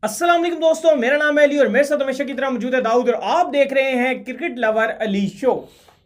अस्सलाम वालेकुम दोस्तों, मेरा नाम है अली और मेरे साथ हमेशा की तरह मौजूद है दाऊद और आप देख रहे हैं क्रिकेट लवर अली शो।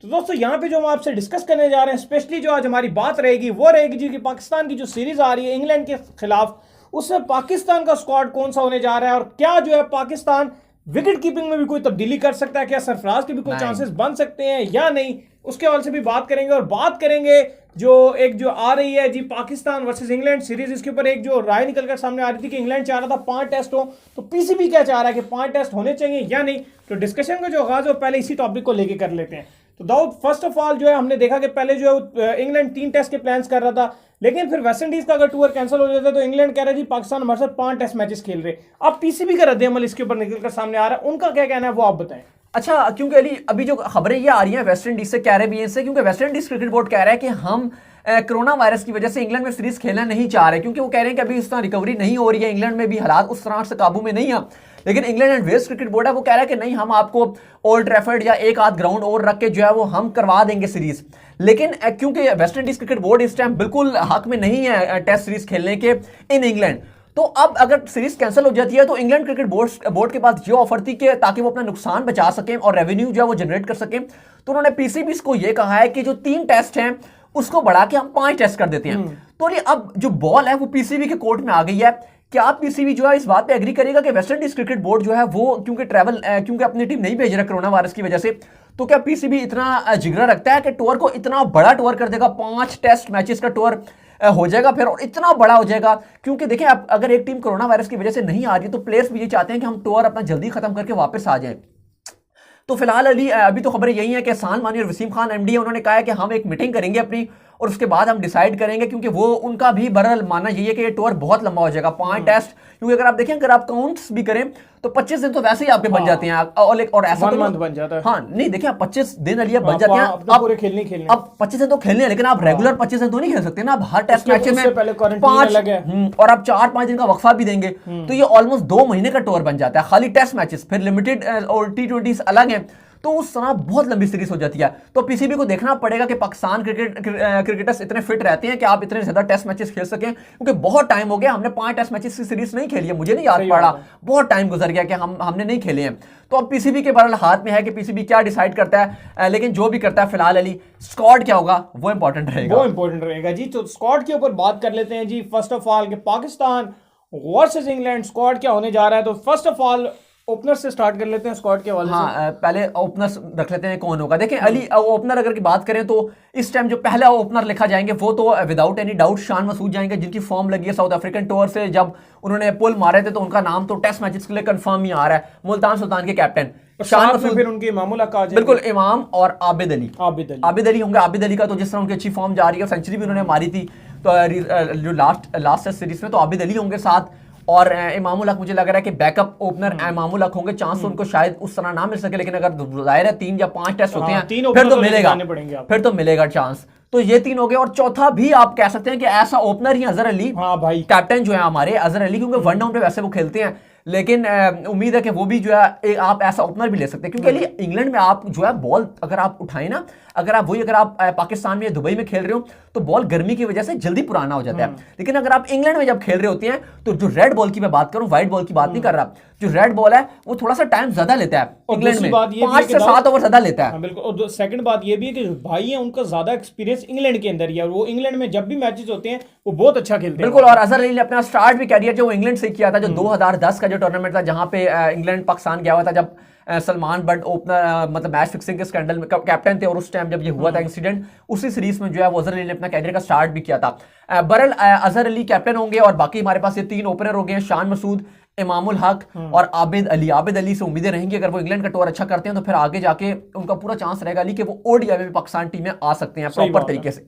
तो दोस्तों यहाँ पे जो हम आपसे डिस्कस करने जा रहे हैं, स्पेशली जो आज हमारी बात रहेगी वो रहेगी जी कि पाकिस्तान की जो सीरीज आ रही है इंग्लैंड के खिलाफ, उसमें पाकिस्तान का स्क्वाड कौन सा होने जा रहा है और क्या जो है पाकिस्तान विकेट कीपिंग में भी कोई तब्दीली कर सकता है, क्या सरफराज के भी कोई चांसेस बन सकते हैं या नहीं, उसके हवाले से भी बात करेंगे। और बात करेंगे जो आ रही है जी पाकिस्तान वर्सेस इंग्लैंड सीरीज, इसके ऊपर एक जो राय निकलकर सामने आ रही थी कि इंग्लैंड चाह रहा था 5 टेस्ट हो, तो पीसीबी क्या चाह रहा है कि 5 टेस्ट होने चाहिए या नहीं। तो डिस्कशन का जो आगाज है पहले इसी टॉपिक को लेके कर लेते हैं। तो दाऊद, फर्स्ट ऑफ ऑल जो है हमने देखा कि पहले जो है इंग्लैंड 3 टेस्ट के प्लान्स कर रहा था, लेकिन फिर वेस्ट इंडीज का अगर टूर कैंसिल हो जाता है तो इंग्लैंड कह रहा है जी पाकिस्तान हमारे साथ 5 टेस्ट मैचेस खेल रहे। अब पीसीबी का रद्द-ए-अमल इसके ऊपर निकलकर सामने आ रहा है, उनका क्या कहना है वो आप बताएं। अच्छा, क्योंकि अली अभी जो खबरें ये आ रही हैं वेस्ट इंडीज से, कैरेबियन से, क्योंकि वेस्ट इंडीज क्रिकेट बोर्ड कह रहा है कि हम कोरोना वायरस की वजह से इंग्लैंड में सीरीज खेलना नहीं चाह रहे, क्योंकि वो कह रहे हैं कि अभी उस तरह रिकवरी नहीं हो रही है, इंग्लैंड में भी हालात उस तरह से काबू में नहीं है। लेकिन England and west cricket board है वो कह रहा है कि नहीं, हम आपको ओल्ड ट्रैफर्ड या एक आध ग्राउंड और रख के जो है वो हम करवा देंगे सीरीज। लेकिन क्योंकि वेस्ट इंडीज क्रिकेट बोर्ड इस टाइम बिल्कुल हक में नहीं है टेस्ट सीरीज खेलने के इन इंग्लैंड, तो अब अगर सीरीज कैंसिल हो जाती है तो इंग्लैंड क्रिकेट बोर्ड के पास ये ऑफर थी कि ताकि वो अपना नुकसान बचा सकें और रेवेन्यू जो है वो जनरेट कर सकें, तो उन्होंने पीसीबी को ये कहा है कि जो 3 टेस्ट हैं उसको बढ़ा के हम 5 टेस्ट कर देते हैं। तो ये अब जो बॉल है वो पीसीबी के कोर्ट में आ गई है। क्या पीसीबी जो है इस बात पे एग्री करेगा कि वेस्ट इंडीज क्रिकेट बोर्ड जो है वो क्योंकि अपनी टीम नहीं भेज रहा कोरोना वायरस की वजह से, तो क्या पीसीबी इतना जिगरा रखता है कि टूर को इतना बड़ा टूर कर देगा, 5 टेस्ट मैचेस का टूर हो जाएगा फिर, और इतना बड़ा हो जाएगा? क्योंकि देखें, अब अगर एक टीम कोरोना वायरस की वजह से नहीं आ रही तो प्लेयर्स भी ये चाहते हैं कि हम टूर अपना जल्दी खत्म करके वापस आ जाएं। तो फिलहाल अली अभी तो खबरें यही है कि एहसान मानी और वसीम खान एमडी है, उन्होंने कहा है कि हम एक मीटिंग करेंगे अपनी और उसके बाद हम डिसाइड करेंगे, क्योंकि वो उनका भी बहरहाल मानना यही है कि ये टूर बहुत लंबा हो जाएगा, 5 टेस्ट। क्योंकि अगर आप देखें, अगर आप काउंट्स भी करें तो 25 दिन तो वैसे ही आपके बन जाते हैं, और ऐसा तो बन जाता है। हाँ नहीं, देखिए 25 दिन अली बन जाते हैं, अब पूरे खेलने अब 25 दिन तो खेलने हैं, लेकिन आप रेगुलर 25 दिन तो नहीं खेल सकते ना। अब हर टेस्ट मैच में 5 और आप 4-5 दिन का वक्फा भी देंगे, तो ये ऑलमोस्ट 2 महीने का टूर बन जाता है, खाली टेस्ट मैचेस। फिर लिमिटेड और T20 अलग है, तो उस तरह बहुत लंबी सीरीज हो जाती है। तो पीसीबी को देखना पड़ेगा कि पाकिस्तान क्रिकेटर्स इतने फिट रहते हैं कि आप इतने ज्यादा टेस्ट मैचेस खेल सकें, क्योंकि बहुत टाइम हो गया हमने 5 टेस्ट मैचेस की सीरीज नहीं खेली है, मुझे नहीं याद पड़ा, बहुत टाइम गुजर गया कि हमने नहीं खेले हैं। तो अब पीसीबी के बहरहाल हाथ में है कि पीसीबी क्या डिसाइड करता है, लेकिन जो भी करता है फिलहाल अली स्क्वाड क्या होगा वो इंपॉर्टेंट रहेगा जी। तो स्क्वाड के ऊपर बात कर लेते हैं जी। फर्स्ट ऑफ ऑल कि पाकिस्तान वर्सेस इंग्लैंड स्क्वाड क्या होने जा रहा है। तो फर्स्ट ऑफ ऑल ओपनर से स्टार्ट कर लेते हैं स्क्वाड के हवाले से। पहले ओपनर्स रख लेते हैं कौन होगा। देखिए अली, ओपनर अगर की बात करें तो इस टाइम जो पहला ओपनर लिखा जाएंगे वो तो without any doubt Shan Masood जाएंगे, जिनकी फॉर्म लगी है साउथ अफ्रीकन टूर से। जब उन्होंने पुल मारे थे तो उनका नाम तो टेस्ट मैचेस के लिए कंफर्म ही आ रहा है, मुल्तान सुल्तान के कैप्टन शान मसूद, फिर उनके इमामुल हक आ जाएंगे, बिल्कुल इमाम और आबिद अली होंगे। आबिद अली का तो जिस तरह उनकी अच्छी फॉर्म जा रही है, सेंचुरी भी उन्होंने मारी थी तो जो लास्ट सीरीज में, तो आबिद अली होंगे साथ। और इमामुल हक मुझे लग रहा है कि बैकअप ओपनर इमामुल हक होंगे। चांस तो उनको शायद उस तरह ना मिल सके, लेकिन अगर जाहिर है 3 या 5 टेस्ट होते हैं फिर तो मिलेगा चांस। तो ये 3 हो गए। और चौथा भी आप कह सकते हैं कि ऐसा ओपनर ही अजहर अली, भाई कैप्टन जो है हमारे अजहर अली, क्योंकि 1 डाउन पे वैसे वो खेलते हैं, लेकिन उम्मीद है कि वो भी जो है आप ऐसा ओपनर भी ले सकते हैं, क्योंकि अली इंग्लैंड में आप जो है बॉल अगर आप उठाएं ना, अगर आप पाकिस्तान में दुबई में खेल रहे हो तो बॉल गर्मी की वजह से जल्दी पुराना हो जाता है। लेकिन अगर आप इंग्लैंड में जब खेल रहे होते हैं तो जो रेड बॉल की मैं बात करूं, व्हाइट बॉल की बात नहीं कर रहा, जो रेड बॉल है वो थोड़ा सा टाइम ज्यादा लेता है इंग्लैंड में, 5 से 7 ओवर ज्यादा लेता है। बिल्कुल। और सेकंड बात ये भी है कि भाई है उनका ज्यादा एक्सपीरियंस इंग्लैंड के अंदर ही है, वो इंग्लैंड में जब भी मैचेस होते हैं वो बहुत अच्छा खेलते हैं। बिल्कुल। और अजहर अली ने अपना स्टार्ट भी कैरियर जो इंग्लैंड से किया था, जो 2010 का जो टूर्नामेंट था जहां पे इंग्लैंड पाकिस्तान गया हुआ था, जब सलमान बट ओपनर मतलब मैच फिक्सिंग के स्कैंडल में कैप्टन थे, और उस टाइम जब ये हुआ था इंसिडेंट, उसी सीरीज में जो है वो अजहर अली ने अपना कैरियर का स्टार्ट भी किया था। बहरहाल अजहर अली कैप्टन होंगे और बाकी हमारे पास ये 3 ओपनर हो गए, शान मसूद, इमामुल हक और आबिद अली से उम्मीदें रहेंगी अगर वो इंग्लैंड का टूर अच्छा करते हैं तो फिर आगे जाके उनका पूरा चांस रहेगा अली कि वो ओडीआई में भी पाकिस्तान टीम में आ सकते हैं प्रॉपर तरीके से।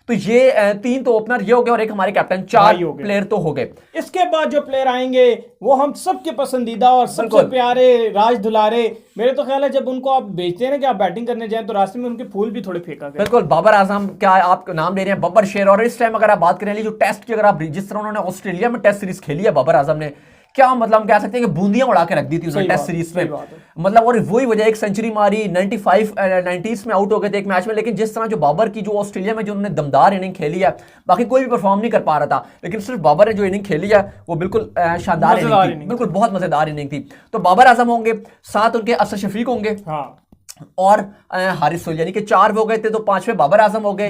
तो ये 3 तो ओपनर ये हो गए और एक हमारे कैप्टन, 4 प्लेयर तो हो गए। इसके बाद जो प्लेयर आएंगे वो हम सबके पसंदीदा और सबसे प्यारे राज दुलारे। मेरे तो ख्याल है जब उनको आप भेजते हैं ना कि आप बैटिंग करने जाएं तो रास्ते में उनके फूल भी थोड़े फेंका गए। बिल्कुल, बाबर आजम क्या आप नाम ले रहे हैं, बब्बर शेर। और इस टाइम अगर आप बात करें जो टेस्ट की, अगर आप जिस तरह उन्होंने ऑस्ट्रेलिया में टेस्ट सीरीज खेली है बाबर आजम ने, क्या मतलब हम कह सकते हैं कि बूंदियां उड़ा के रख दी थी उन्होंने टेस्ट सीरीज में, मतलब और वही वजह एक सेंचुरी मारी 90s में आउट हो गए थे एक मैच में। लेकिन जिस तरह जो बाबर की जो ऑस्ट्रेलिया में जो उन्होंने दमदार इनिंग खेली है, बाकी कोई भी परफॉर्म नहीं कर पा रहा था, लेकिन सिर्फ बाबर ने जो इनिंग खेली है वो बिल्कुल शानदार इनिंग थी, बिल्कुल बहुत मजेदार इनिंग थी। तो बाबर आजम होंगे, साथ उनके असद शफीक होंगे और हारिस सोहेल, यानी कि 4 हो गए थे, तो 5वें बाबर आजम हो गए,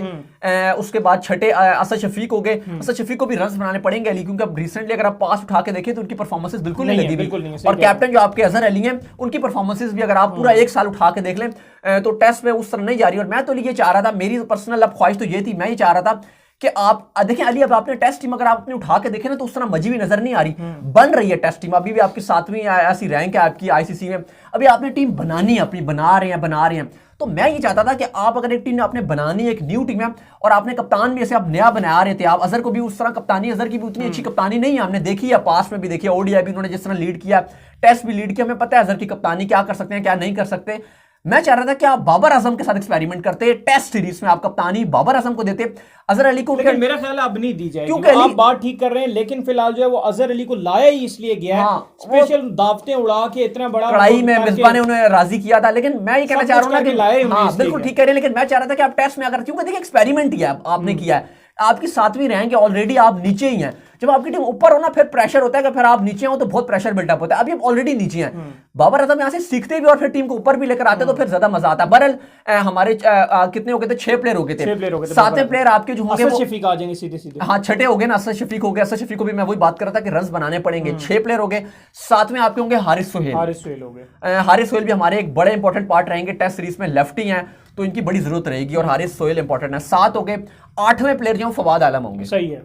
उसके बाद छठे असद शफीक हो गए। असद शफीक को भी रन बनाने पड़ेंगे अली, क्योंकि अब रिसेंटली अगर आप पास उठा के देखें तो उनकी परफॉर्मेंसेस बिल्कुल नहीं लगी हुई। और कैप्टन जो आपके अजहर अली हैं, उनकी परफॉर्मेंसेस भी अगर आप पूरा एक साल उठा के देख लें तो टेस्ट में उस तरह नहीं जा रही। और मैं तो ये चाह रहा था, मेरी पर्सनल अब ख्वाहिश तो ये थी, मैं ये चाह रहा था कि आप देखें अली, अब आपने टेस्ट टीम अगर आपने उठा के देखे ना तो उस तरह मजी भी नजर नहीं आ रही, बन रही है टेस्ट टीम, अभी भी आपकी 7वीं ऐसी रैंक है आपकी आईसीसी में, अभी आपने टीम बनानी है अपनी, बना रहे हैं। तो मैं ये चाहता था कि आप अगर एक टीम आपने बनानी, एक न्यू टीम है, और आपने कप्तान भी ऐसे आप नया बना रहे थे, आप अजहर को भी उस तरह कप्तानी, अजहर की भी उतनी अच्छी कप्तानी नहीं है, हमने देखी है पास में भी देखी है, ओडीआई भी उन्होंने जिस तरह लीड किया, टेस्ट भी लीड किया, हमें पता है अजहर की कप्तानी क्या कर सकते हैं क्या नहीं कर सकते। मैं चाह रहा था कि आप बाबर आजम के साथ एक्सपेरिमेंट करते, टेस्ट सीरीज में आप कप्तानी बाबर आजम को देते, अजहर अली को। लेकिन मेरा ख्याल अब नहीं दी जाएगी, क्योंकि आप बात ठीक कर रहे हैं, लेकिन फिलहाल जो है वो अजहर अली को लाया ही इसलिए गया है, स्पेशल दावतें उड़ा के इतना बड़ा कड़ाई में मिसबा ने उन्हें राजी किया था। लेकिन मैं ये कहना चाह रहा हूँ ना कि हाँ बिल्कुल ठीक कह रहे हैं, लेकिन मैं चाह रहा था कि आप टेस्ट में अगर, क्योंकि देखिए एक्सपेरिमेंट ही है आपने किया है, आपकी 7वीं रैंक है, ऑलरेडी आप नीचे ही हैं। जब आपकी टीम ऊपर हो ना फिर प्रेशर होता है कि फिर आप नीचे हो तो बहुत प्रेशर बिल्डअप होता है, अभी आप ऑलरेडी नीचे हैं। बाबर आजम यहां से सीखते भी और फिर टीम को ऊपर भी लेकर आते तो फिर ज्यादा मजा आता है। बहरहाल हमारे कितने हो गए थे, 6 प्लेयर हो गए थे, 7वें प्लेयर आपके जो होंगे वो शफीक आ जाएंगे सीधे। हाँ 6 हो गए ना, असद शफीक हो गए, असद शफीक को भी मैं वही बात कर रहा था कि रन बनाने पड़ेंगे। 6 प्लेयर हो गए, 7वें आपके होंगे हारिस सोहेल हो गए। हारिस सोहेल भी हमारे एक बड़े इंपॉर्टेंट पार्ट रहेंगे टेस्ट सीरीज में, लेफ्टी हैं तो इनकी बड़ी जरूरत रहेगी और हारिस सोहेल इंपॉर्टेंट है। 7 हो गए। 8वें प्लेयर जो फवाद आलम होंगे। सही है,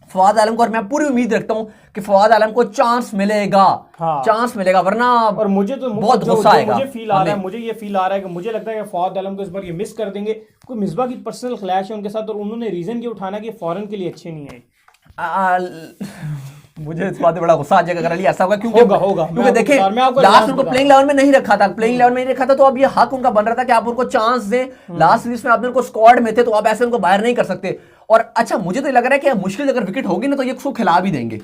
फवाद आलम को, और मैं पूरी उम्मीद रखता हूं कि फवाद आलम को चांस मिलेगा, चांस मिलेगा, वरना और मुझे तो बहुत गुस्सा आएगा। मुझे फील आ रहा है, मुझे ये फील आ रहा है कि मुझे लगता है कि फवाद आलम को इस बार ये मिस कर देंगे। कोई मिसबा की पर्सनल क्लैश है उनके साथ और उन्होंने रीजन ये उठाना कि फॉरेन के लिए अच्छे नहीं है। मुझे इस बात में बड़ा गुस्सा आ जाएगा अगर अली ऐसा होगा, क्योंकि क्योंकि देखिए लास्ट उनको प्लेइंग 11 में नहीं रखा था, प्लेइंग 11 में नहीं रखा था, तो अब ये हक उनका बन रहा था कि आप उनको चांस दें। लास्ट सीरीज में आपने उनको स्क्वाड में थे तो आप ऐसे उनको बाहर नहीं कर सकते। और अच्छा मुझे तो लग रहा है कि मुश्किल अगर विकेट होगी ना तो ये उसको खिला भी देंगे।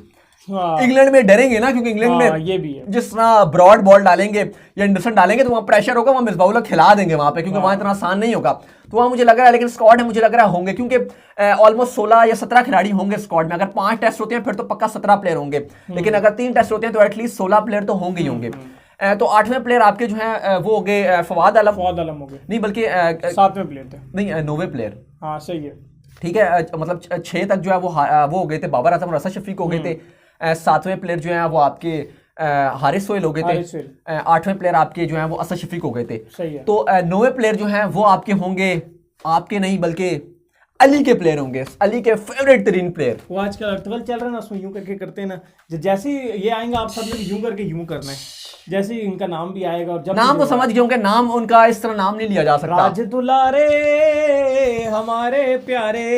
इंग्लैंड में डरेंगे ना, क्योंकि इंग्लैंड में ये भी है, जिस तरह ब्रॉड बॉल डालेंगे या एंडरसन डालेंगे तो वहां प्रेशर होगा, वहां मिसबाउल खिला देंगे वहां पे, क्योंकि वहां इतना आसान नहीं होगा। तो वहां मुझे लग रहा है, लेकिन स्क्वाड है मुझे लग रहा है होंगे, क्योंकि ऑलमोस्ट 16 या 17 खिलाड़ी होंगे स्क्वाड में। अगर 5 टेस्ट होते हैं फिर तो पक्का 17 प्लेयर होंगे, लेकिन अगर 3 टेस्ट होते हैं तो एटलीस्ट 16 प्लेयर तो होंगे ही होंगे। तो 8वें प्लेयर आपके जो है वो हो गए फवाद आलम हो गए, नहीं बल्कि 7वें प्लेयर थे, नहीं 9वें प्लेयर। हाँ सही है, ठीक है, मतलब 6 तक जो है वो हो गए थे, बाबर आजम और असद शफीक हो गए थे। 7वें प्लेयर जो है वो आपके हारिस सोहेल हो गए थे। 8वें प्लेयर आपके जो है वो असद शफीक हो गए थे। सही है। तो 9वें प्लेयर जो है वो आपके होंगे, आपके नहीं बल्कि अली के प्लेयर होंगे, अली के फेवरेट तरीन प्लेयर। वो आजकल अर्तगल चल रहा है ना, उसमें यूं करके करते हैं ना, जैसे ही ये आएंगे आप सब लोग यूं करके यूं करना है, जैसे ही इनका नाम भी आएगा। और जब नाम तो समझ गए होंगे, नाम उनका इस तरह नाम नहीं लिया जा सकता। राज दुलारे हमारे प्यारे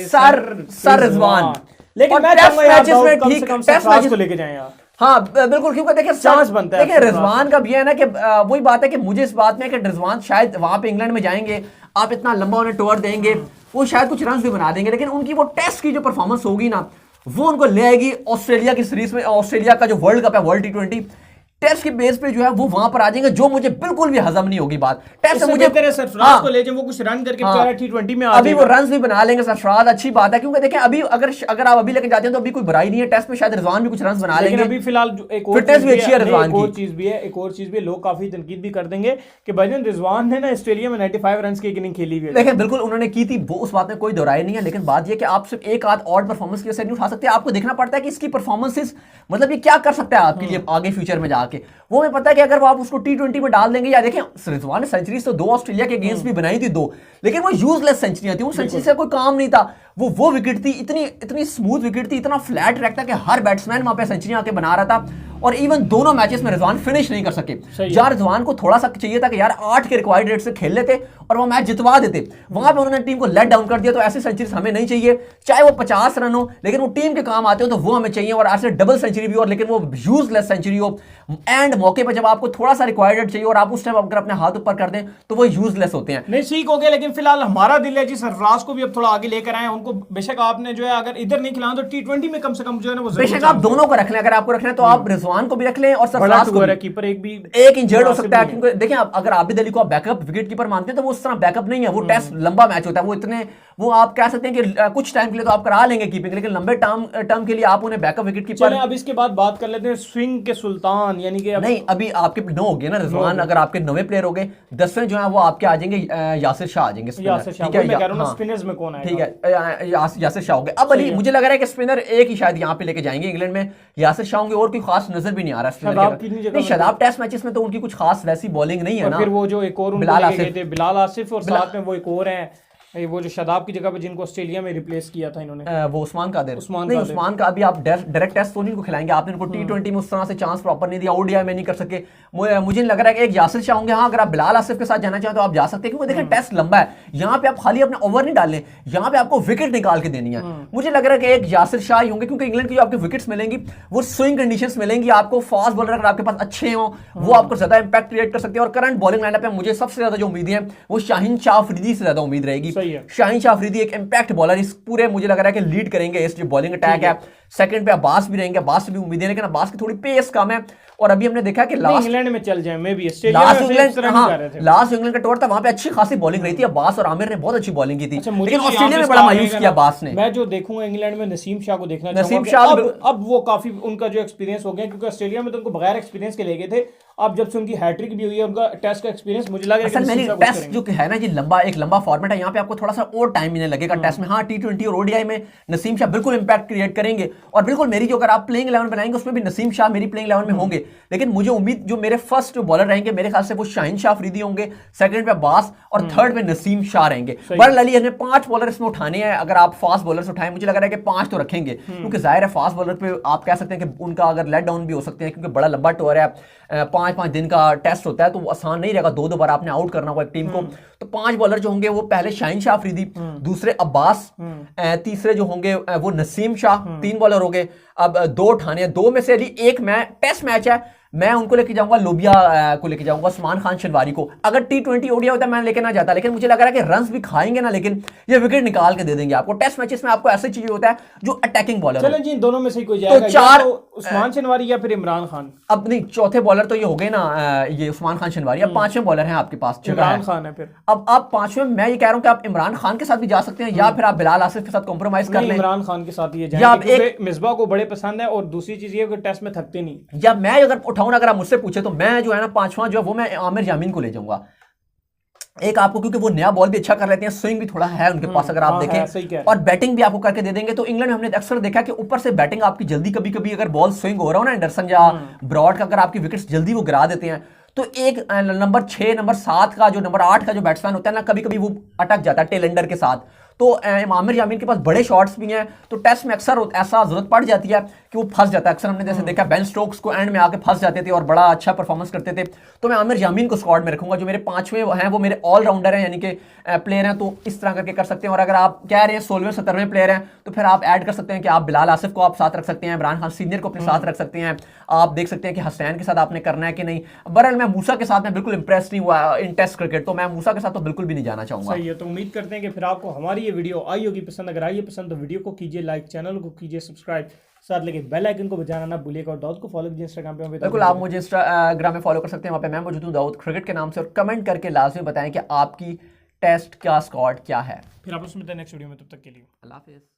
सर रिजवान, लेकिन मैं चाहूंगा यार कम से कम सरफराज को लेके जाएं यार। हाँ बिल्कुल, क्योंकि देखिए चांस बनता है। देखिए रिजवान का भी है ना कि वही बात है कि मुझे इस बात में कि रिजवान शायद वहां पे इंग्लैंड में जाएंगे, आप इतना लंबा उन्हें टूर देंगे, वो शायद कुछ रन भी बना देंगे, लेकिन उनकी वो टेस्ट की जो परफॉर्मेंस होगी ना वो उनको ले आएगी ऑस्ट्रेलिया की सीरीज में। ऑस्ट्रेलिया का जो वर्ल्ड कप है, वर्ल्ड T20 टेस्ट के बेस पे जो है वो वहां पर आ जाएंगे, जो मुझे बिल्कुल भी हजम नहीं होगी बात। टेस्ट से मुझे सरफराज को ले जाएं, वो कुछ रन करके T20 में आ अभी वो रन भी बना लेंगे सरफराज, अच्छी बात है, क्योंकि देखें अभी अगर आप अभी लेके जाते हैं तो अभी कोई बुराई नहीं है। टेस्ट में शायद रिजवान भी कुछ रन बना लेंगे। अभी फिलहाल एक और फिटनेस भी अच्छी है रिजवान की, एक और चीज भी लोग काफी तनकीद भी कर देंगे कि भाईजान रिजवान ने ना ऑस्ट्रेलिया में 95 रन की इनिंग खेली हुई है। लेकिन बिल्कुल उन्होंने की थी, वो उस बात में कोई दोहराई नहीं है, लेकिन बात यह कि आप सिर्फ एक आध और परफॉर्मेंस की वजह से नहीं उठा सकते। आपको देखना पड़ता है कि इसकी परफॉर्मेंस मतलब ये क्या कर सकता है आपके लिए आगे फ्यूचर में जाके। वो मैं पता है कि अगर वो आप उसको T20 में डाल देंगे, या देखें रिजवान ने सेंचुरीज तो 2 ऑस्ट्रेलिया के अगेंस्ट भी बनाई थी 2, लेकिन वो यूजलेस सेंचुरियां थी, उन सेंचुरी से कोई काम नहीं था। वो विकेट थी, इतनी स्मूथ विकेट थी, इतना फ्लैट ट्रैक था कि हर बैट्समैन वहां पे सेंचुरी आके बना रहा था। और इवन दोनों मैचेस में रिजवान फिनिश नहीं कर सके। जहां रिजवान को थोड़ा सा चाहिए था कि यार 8 के रिक्वायर्ड रेट से खेल लेते और वो मैच जितवा देते, वहां पे उन्होंने टीम को लेट डाउन कर दिया। तो ऐसी सेंचुरीज हमें नहीं चाहिए, चाहे वो 50 रन हो, लेकिन वो टीम के काम आते हो तो वो हमें चाहिए। और ऐसे डबल सेंचुरी भी हो लेकिन वो यूजलेस सेंचुरी हो, एंड मौके पर जब आपको थोड़ा सा रिक्वायर्ड रेट चाहिए और आप उस टाइम अगर अपने हाथ ऊपर कर दें तो वो यूजलेस होते हैं। नहीं ठीक हो गया, लेकिन फिलहाल हमारा दिल है जी सरफराज को भी अब थोड़ा आगे लेकर आए उनको। बेशक आपने जो है अगर इधर नहीं खिलाना तो T20 में कम से कम जो है ना वो बेशक आप दोनों को रख लें, अगर आपको रखना है तो आप रिजवान को भी रख लें और सरफराज को भी। कीपर एक इंजर्ड हो सकता है, क्योंकि देखिए अगर आबिद अली को आप बैकअप विकेट कीपर मानते हैं तो वो उस तरह बैकअप नहीं है। वो टेस्ट लंबा मैच होता है, वो आप कह सकते हैं कि कुछ टाइम के लिए तो आप करा लेंगे कीपिंग, लेकिन लंबे टर्म के लिए आप उन्हें बैकअप विकेट कीपर। अब इसके बाद बात कर लेते हैं स्विंग के सुल्तान, यानी कि नहीं अभी आपके 9 हो गए ना रिजवान, अगर आपके 9वें प्लेयर हो गए, 10वें जो है वो आपके आ जाएंगे यासिर शाह आ जाएंगे। स्पिनर्स में कौन आएगा? ठीक है, यासिर शाह हो गए। अब अली मुझे लग रहा है कि स्पिनर एक ही शायद यहाँ पे लेके जाएंगे इंग्लैंड में, यासिर शाह होंगे, और कोई खास नजर भी नहीं आ रहा है। शादाब टेस्ट मैचेस में तो उनकी कुछ खास वैसी बॉलिंग नहीं है ना। फिर वो जो एक और बिलाल आसिफ और साथ में वो एक और है वो जो शादाब की जगह पे जिनको ऑस्ट्रेलिया में रिप्लेस किया था इन्होंने, वो उस्मान कादिर। उस्मान का अभी आप डायरेक्ट टेस्ट तो नहीं को खिलाएंगे, आपने इनको T20 में उस तरह से चांस प्रॉपर नहीं दिया, ODI में नहीं कर सके। मुझे लग रहा है कि एक यासिर शाह होंगे। हाँ, अगर आप बिलाल आसिफ के साथ जाना चाहें तो आप जा सकते हैं, क्योंकि देखिए टेस्ट लंबा है, यहाँ पे आप खाली अपने ओवर नहीं डालें, यहाँ पे आपको विकेट निकाल के देनी है। मुझे लग रहा है कि एक यासिर शाह ही होंगे, क्योंकि इंग्लैंड की जो आपको विकेट्स मिलेंगी वो स्विंग कंडीशंस मिलेंगी आपको। फास्ट बॉलर अगर आपके पास अच्छे हो वो आपको ज्यादा इंपैक्ट क्रिएट कर सकते हैं। और करंट बॉलिंग लाइनअप पे मुझे सबसे ज्यादा जो उम्मीद है वो शाहीन शाह अफरीदी से ज्यादा उम्मीद रहेगी। शाहीन शाह अफरीदी एक इंपैक्ट बॉलर इस पूरे मुझे लग रहा है कि लीड करेंगे इस जो बॉलिंग अटैक है। सेकंड पे अब्बास भी रहेंगे, अब्बास से भी उम्मीद है, लेकिन अब्बास की थोड़ी पेस कम है। और अभी हमने देखा कि लास्ट इंग्लैंड में चल जाए, मे बी लास्ट इंग्लैंड का टूर था, वहां पे अच्छी खासी बॉलिंग रही थी। अब्बास और आमिर ने बहुत अच्छी बॉलिंग की थी, लेकिन ऑस्ट्रेलिया में बड़ा मायूस किया अब्बास ने। मैं जो देखूंगा इंग्लैंड में नसीम शाह को देखना चाहूंगा। अब वो काफी उनका जो एक्सपीरियंस हो गया, क्योंकि ऑस्ट्रेलिया में तो उनको बगैर एक्सपीरियंस के ले गए थे। अब जब से उनकी हैट्रिक भी हुई है, उनका टेस्ट का एक्सपीरियंस मुझे लग रहा है टेस्ट जो है ना जी एक लंबा फॉर्मेट है, यहाँ पे आपको थोड़ा सा और टाइम मिलने लगेगा टेस्ट में। हाँ, T20 और ODI में नसीम शाह बिल्कुल इंपैक्ट क्रिएट करेंगे, और बिल्कुल मेरी जो अगर आप प्लेइंग 11 बनाएंगे उसमें भी नसीम शाह मेरी प्लेइंग 11 में होंगे। लेकिन मुझे उम्मीद जो मेरे फर्स्ट बॉलर रहेंगे मेरे ख्याल से वो शाहीन शाह अफरीदी होंगे, सेकंड पे अब्बास और थर्ड पे नसीम शाह रहेंगे। बहरहाल अली हमें 5 बॉलर इसमें उठाने हैं। अगर आप फास्ट बॉलर उठाएं, मुझे लग रहा है कि 5 तो रखेंगे, क्योंकि जाहिर है फास्ट बॉलर पे आप कह सकते हैं कि उनका अगर लेट डाउन भी हो सकते हैं, क्योंकि बड़ा लंबा टूर है, 5-5 दिन का टेस्ट होता है, तो वो आसान नहीं रहेगा। 2-2 बार आपने आउट करना होगा एक टीम को। तो 5 बॉलर जो होंगे वो पहले शाहीन शाह अफरीदी, दूसरे अब्बास, तीसरे जो होंगे वो नसीम शाह, 3 बॉलर हो गए। अब 2 उठाने हैं, 2 में से यदि एक टेस्ट मैच है, मैं उनको लेके जाऊंगा, लोबिया को लेके जाऊंगा, उस्मान खान शनवारी को। अगर T20 ODI होता मैं लेके ना जाता, लेकिन मुझे लग रहा है कि रन्स भी खाएंगे ना, लेकिन ये विकेट निकाल के दे देंगे आपको। टेस्ट मैचेस में आपको ऐसे चाहिए होता है जो अटैकिंग बॉलर। चलें जी, दोनों में से कोई जाएगा, तो 4 उस्मान शनवारी या फिर इमरान खान। अब नहीं, चौथे बॉलर तो ये हो गए ना, ये उस्मान खान शनवारी। अब 5वें बॉलर हैं आपके पास, इमरान खान है। फिर अब आप 5वें, मैं ये कह रहा हूं कि आप इमरान खान के साथ भी जा सकते हैं, या फिर आप बिलाल आसिफ के साथ कॉम्प्रोमाइज कर लें। इमरान खान के साथ ये जाएंगे, मिसबा को बड़े पसंद है, और दूसरी चीज ये कि टेस्ट में थकते नहीं। या मैं अगर उठाऊं, अगर आप मुझसे पूछे तो मैं जो है ना 5वां जो है वो मैं आमिर यामीन को ले जाऊंगा। एक आपको, क्योंकि वो नया बॉल भी अच्छा कर लेते हैं, स्विंग भी थोड़ा है उनके पास अगर आप देखें, और बैटिंग भी आपको करके दे देंगे। तो इंग्लैंड में हमने अक्सर देखा कि ऊपर से बैटिंग आपकी जल्दी, कभी कभी अगर बॉल स्विंग हो रहा हो ना एंडरसन या ब्रॉड का, अगर आपकी विकेट्स जल्दी वो गिरा देते हैं, तो एक नंबर 6 नंबर 7 का जो नंबर 8 का जो बैट्समैन होता है ना, कभी कभी वो अटक जाता है टेल एंडर के साथ। तो आमिर यामीन के पास बड़े शॉट्स भी हैं, तो टेस्ट में अक्सर ऐसा जरूरत पड़ जाती है कि वो फंस जाता है। अक्सर हमने जैसे देखा बेन स्टोक्स को एंड में आके फंस जाते थे और बड़ा अच्छा परफॉर्मेंस करते थे। तो मैं आमिर यामीन को स्क्वाड में रखूंगा। जो मेरे 5वें हैं वो मेरे ऑलराउंडर हैं, यानी कि प्लेयर हैं, तो इस तरह करके कर सकते हैं। और अगर आप कह रहे हैं 16वें 17वें प्लेयर हैं, तो फिर आप ऐड कर सकते हैं कि आप बिलाल आसिफ को आप साथ रख सकते हैं, इमरान खान सीनियर को अपने साथ रख सकते हैं। आप देख सकते हैं कि हसनैन के साथ आपने करना है कि नहीं। बहरहाल मैं मूसा के साथ मैं बिल्कुल इंप्रेस नहीं हुआ इन टेस्ट क्रिकेट, तो मैं मूसा के साथ तो बिल्कुल भी नहीं जाना चाहूंगा। सही है, तो उम्मीद करते हैं कि फिर आपको हमारी ये वीडियो आई होगी पसंद। अगर आई है पसंद तो वीडियो को कीजिए लाइक, चैनल को कीजिए सब्सक्राइब, साथ लेके बेल आइकन को बजाना ना भूलिएगा। और दाऊद को फॉलो कीजिए इंस्टाग्राम पे। बिल्कुल, आप मुझे इंस्टाग्राम में फॉलो कर सकते हैं, वहाँ पे मैं मौजूद हूँ दाऊद क्रिकेट के नाम से। और कमेंट करके लाजमी बताएं कि आपकी टेस्ट का स्क्वाड क्या है। फिर आप उसमें नेक्स्ट वीडियो में, तब तक के लिए अल्लाह हाफिज़।